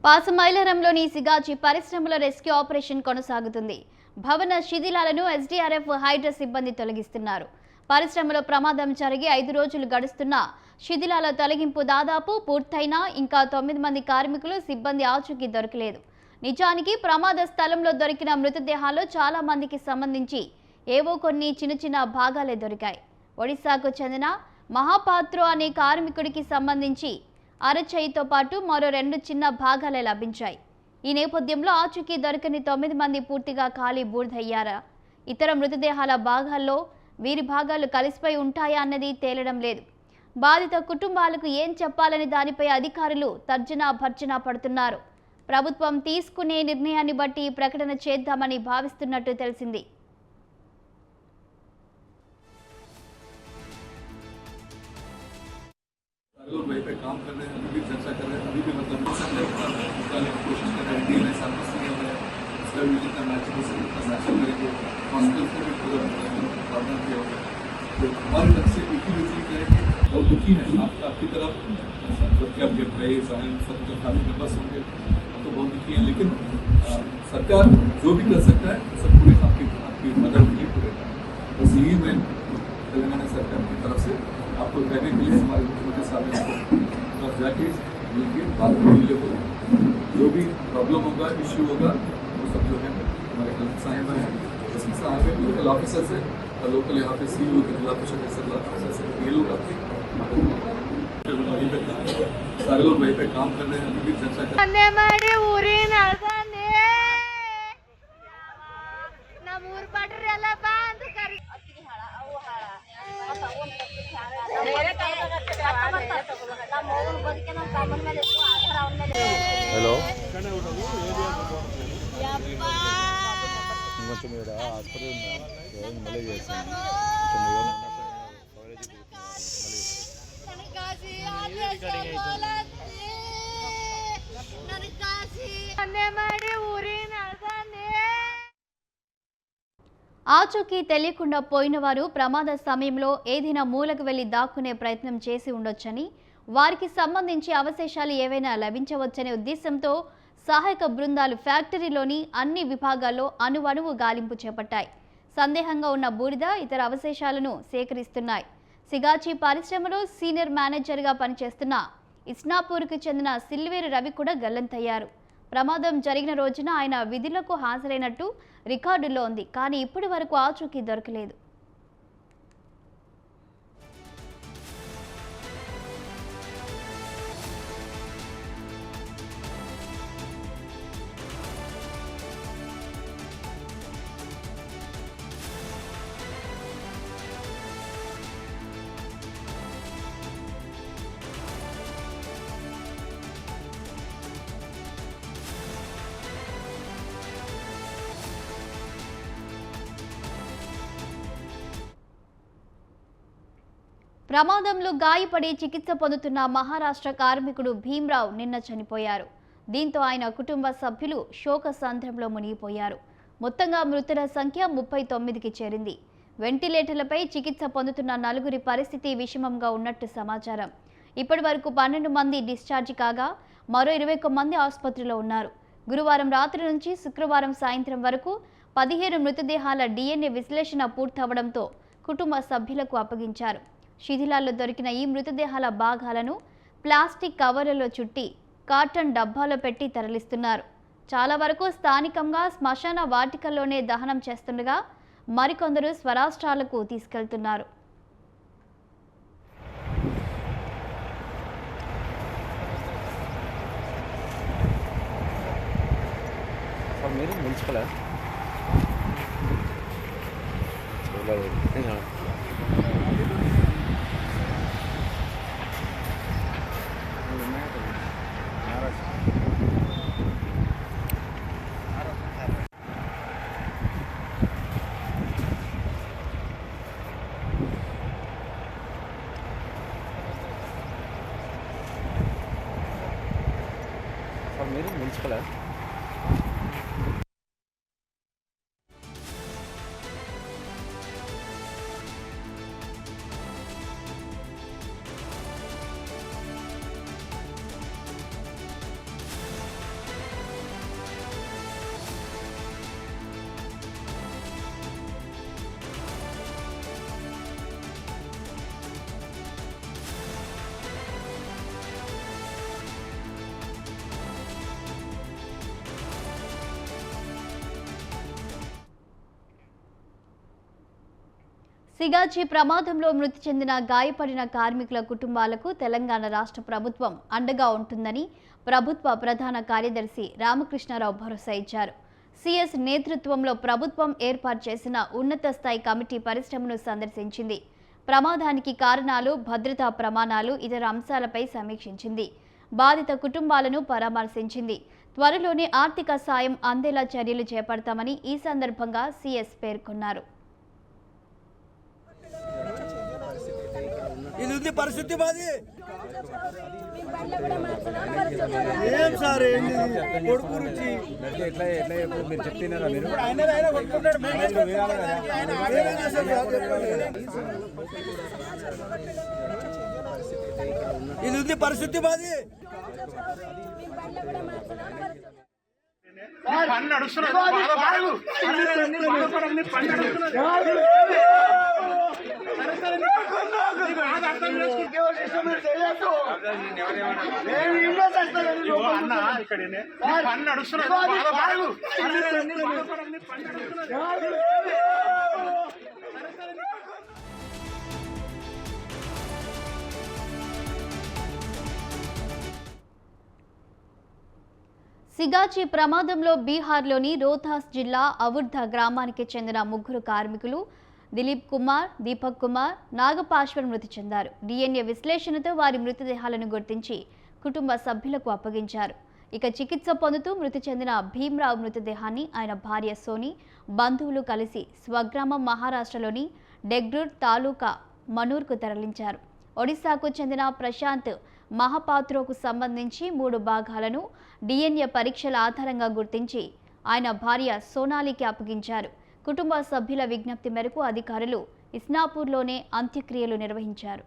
పాసమైలరంలోని సిగాచి పరిశ్రమల rescue operation కొనసాగుతుంది. భవన శిథిలాలను ఎస్డీఆర్ఎఫ్ హైడ్రా సిబ్బంది తొలగిస్తున్నారు. పరిశ్రమలో ప్రమాదం జరిగి 5 రోజులు గడుస్తున్నా శిథిలాల తొలగింపు దాదాపు పూర్తయినా ఇంకా 9 మంది కార్మికులు సిబ్బంది ఆచూకీ దొరకలేదు. నిజానికి ప్రమాద స్థలంలో దొరికిన మృతదేహాల్లో చాలా మందికి సంబంధించి ఏవో కొన్ని చిన్న భాగాలే దొరికాయి. ఒడిశాకు చెందిన మహాపాత్రో అనే కార్మికుడికి సంబంధించి అరచేయితో పాటు మరో 2 చిన్న భాగాలే లభించాయి. ఈ నేపథ్యంలో ఆచూకీ దొరకని 9 మంది పూర్తిగా ఖాళీ బూడిదయ్యారా? ఇతర మృతదేహాల భాగాల్లో వీరి భాగాలు కలిసిపోయి ఉంటాయా అన్నది తేలడం లేదు. బాధిత కుటుంబాలకు ఏం చెప్పాలని దానిపై అధికారులు తర్జనా భర్జనా పడుతున్నారు. ప్రభుత్వం తీసుకునే నిర్ణయాన్ని బట్టి ప్రకటన చేద్దామని భావిస్తున్నట్టు తెలిసింది. लोग वहीं पे काम कर रहे हैं, अभी भी चर्चा कर रहे हैं, अभी भी मतलब निकालने की कोशिश कर रहे हैं। डीएनए सैंपल्स लिए हुए हैं, इसका भी जितना मैचिंग हो सके उतना मैचिंग करेंगे। हॉस्पिटल को भी पूरा प्रॉब्लम किया हुआ है। तो हमारी तरफ से एक ही विजिट है कि बहुत दुखी है आपकी तरफ, जबकि आप गिर रहे हैं सब जो फैमिली मेम्बर्स होंगे हम तो बहुत दुखी हैं, लेकिन सरकार जो भी कर सकता है सब पूरी आपकी मदद के लिए पूरे बस यही मैं तेलंगाना सरकार की तरफ से आपको कहने के लिए हमारे मुख्यमंत्री साहब ने जाके मिलकर बात मिले हो, जो भी प्रॉब्लम होगा इश्यू होगा वो सब जो है हमारे कलेक्टर साहब हैं, एसपी साहब हैं, लोकल ऑफिसर से और लोकल यहाँ पे सी ओ के जिला परिषद ऑफिसर से ये लोग आपकी सारे लोग वहीं पे काम कर रहे हैं, अभी भी चर्चा कर रहे हैं। హలో కొంచెం ఇక్కడ హాస్పిటల్ మళ్ళీ చేస్తాను ఆచూకీ తెలియకుండా పోయిన వారు ప్రమాద సమయంలో ఏదైనా మూలకు వెళ్లి దాక్కునే ప్రయత్నం చేసి ఉండొచ్చని, వారికి సంబంధించి అవశేషాలు ఏవైనా లభించవచ్చనే ఉద్దేశంతో సహాయక బృందాలు ఫ్యాక్టరీలోని అన్ని విభాగాల్లో అణువణువు గాలింపు చేపట్టాయి. సందేహంగా ఉన్న బూడిద ఇతర అవశేషాలను సేకరిస్తున్నాయి. సిగాచి పరిశ్రమలో సీనియర్ మేనేజర్గా పనిచేస్తున్న ఇస్నాపూర్కు చెందిన సిల్వేరు రవి కూడా గల్లంతయ్యారు. ప్రమాదం జరిగిన రోజున ఆయన విధులకు హాజరైనట్టు రికార్డుల్లో ఉంది, కానీ ఇప్పటి వరకు ఆచూకీ దొరకలేదు. ప్రమాదంలో గాయపడి చికిత్స పొందుతున్న మహారాష్ట్ర కార్మికుడు భీమ్రావ్ నిన్న చనిపోయారు. దీంతో ఆయన కుటుంబ సభ్యులు శోక సంద్రంలో మునిగిపోయారు. మొత్తంగా మృతుల సంఖ్య 39కి చేరింది. వెంటిలేటర్లపై చికిత్స పొందుతున్న 4 పరిస్థితి విషమంగా ఉన్నట్టు సమాచారం. ఇప్పటి వరకు 12 మంది డిశ్చార్జి కాగా మరో 21 మంది ఆసుపత్రిలో ఉన్నారు. గురువారం రాత్రి నుంచి శుక్రవారం సాయంత్రం వరకు 17 మృతదేహాల DNA విశ్లేషణ పూర్తవడంతో కుటుంబ సభ్యులకు అప్పగించారు. శిథిలాల్లో దొరికిన ఈ మృతదేహాల భాగాలను ప్లాస్టిక్ కవర్లలో చుట్టి కాటన్ డబ్బాలో పెట్టి తరలిస్తున్నారు. చాలా వరకు స్థానికంగా శ్మశాన వాటికల్లోనే దహనం చేస్తుండగా మరికొందరు స్వరాష్ట్రాలకు తీసుకెళ్తున్నారు. మున్సిపల్ సిగాచి ప్రమాదంలో మృతి చెందిన గాయపడిన కార్మికుల కుటుంబాలకు తెలంగాణ రాష్ట్ర ప్రభుత్వం అండగా ఉంటుందని ప్రభుత్వ ప్రధాన కార్యదర్శి రామకృష్ణారావు భరోసా ఇచ్చారు. సిఎస్ నేతృత్వంలో ప్రభుత్వం ఏర్పాటు చేసిన ఉన్నత స్థాయి కమిటీ పరిశ్రమను సందర్శించింది. ప్రమాదానికి కారణాలు, భద్రతా ప్రమాణాలు, ఇతర అంశాలపై సమీక్షించింది. బాధిత కుటుంబాలను పరామర్శించింది. త్వరలోనే ఆర్థిక సాయం అందేలా చర్యలు చేపడతామని ఈ సందర్భంగా సిఎస్ పేర్కొన్నారు. ఇది ఉంది పరిస్థితి మాది. ఏం సార్ ఏంది కొడుకు రుచి ఎట్లా మీరు చెప్తున్నారా? మీరు ఇది ఉంది పరిస్థితి మాది. సిగాచి ప్రమాదంలో బీహార్లోని రోహ్తాస్ జిల్లా అవుర్ధా గ్రామానికి చెందిన ముగ్గురు కార్మికులు దిలీప్ కుమార్, దీపక్ కుమార్, నాగపాశ్వర్ మృతి చెందారు. DNA విశ్లేషణతో వారి మృతదేహాలను గుర్తించి కుటుంబ సభ్యులకు అప్పగించారు. ఇక చికిత్స పొందుతూ మృతి చెందిన భీమ్రావు మృతదేహాన్ని ఆయన భార్య సోని, బంధువులు కలిసి స్వగ్రామం మహారాష్ట్రలోని డెగ్రూర్ తాలూకా మనూర్కు తరలించారు. ఒడిశాకు చెందిన ప్రశాంత్ మహాపాత్రోకు సంబంధించి 3 భాగాలను DNA పరీక్షల ఆధారంగా గుర్తించి ఆయన భార్య సోనాలికి అప్పగించారు. కుటుంబ సభ్యుల విజ్ఞప్తి మేరకు అధికారులు ఇస్నాపూర్లోనే అంత్యక్రియలు నిర్వహించారు.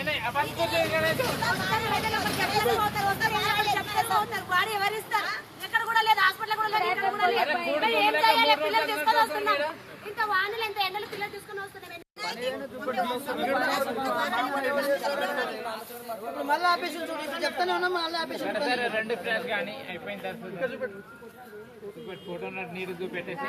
नहीं अपन को బాడీ ఎవరిస్తారు? ఎక్కడ కూడా లేదు, హాస్పిటల్ కూడా లేదు, ఎక్కడ కూడా లేదు. ఏం చేయాలి? పిల్లలు తీసుకొని వస్తున్నాం. ఇంత వానలు, ఎంత ఎండలు, పిల్లలు తీసుకొని వస్తున్నాం. మళ్ళీ ఆపేషన్ చూడు, ఇప్పుడు చెప్తానే ఉన్నాం. మళ్ళీ ఆపేషన్ 2 ఫ్లాష్ కానీ అయిపోయిన తర్వాత ఫోటో నీరు చూపెట్టేసి